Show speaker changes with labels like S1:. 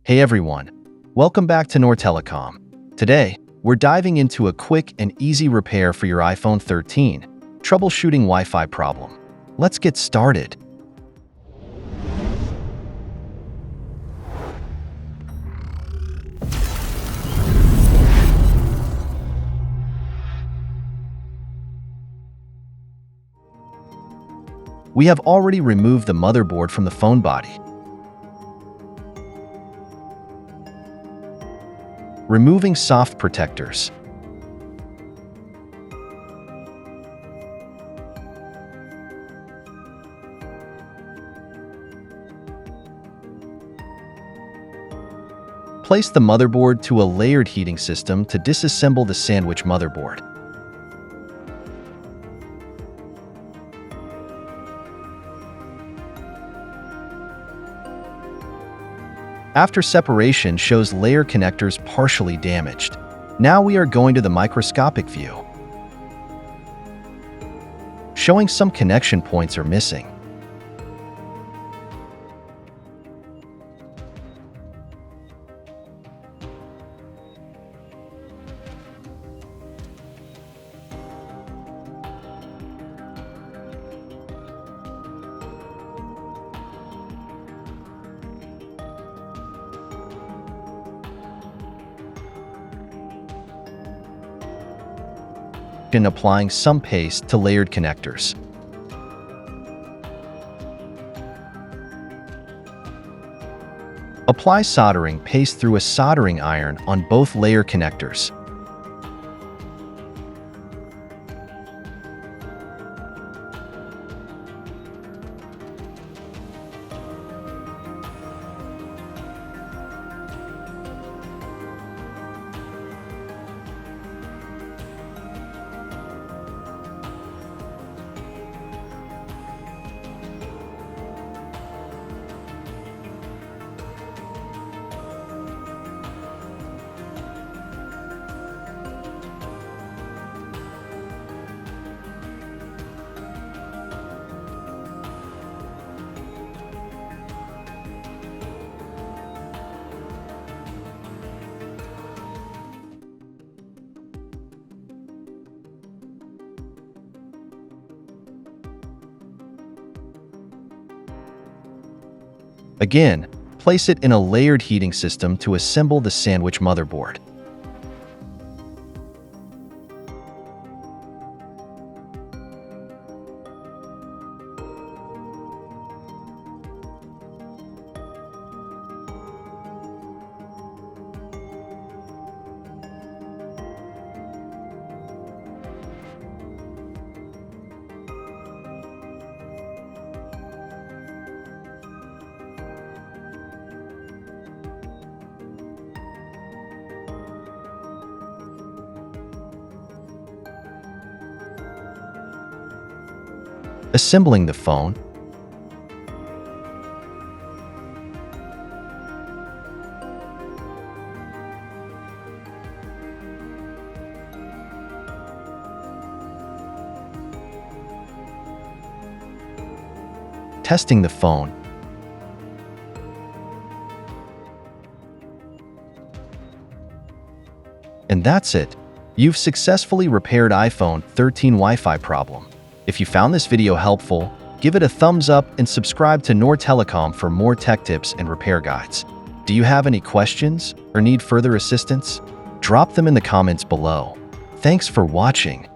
S1: Hey everyone, welcome back to Noor Telecom. Today, we're diving into a quick and easy repair for your iPhone 13 troubleshooting Wi-Fi problem. Let's get started. We have already removed the motherboard from the phone body. Removing soft protectors. Place the motherboard to a layered heating system to disassemble the sandwich motherboard. After separation shows layer connectors partially damaged. Now we are going to the microscopic view, showing some connection points are missing. And applying some paste to layered connectors. Apply soldering paste through a soldering iron on both layer connectors. Again, place it in a layered heating system to assemble the sandwich motherboard. Assembling the phone. Testing the phone. And that's it. You've successfully repaired iPhone 13 Wi-Fi problem. If you found this video helpful, give it a thumbs up and subscribe to Noor Telecom for more tech tips and repair guides. Do you have any questions or need further assistance? Drop them in the comments below. Thanks for watching.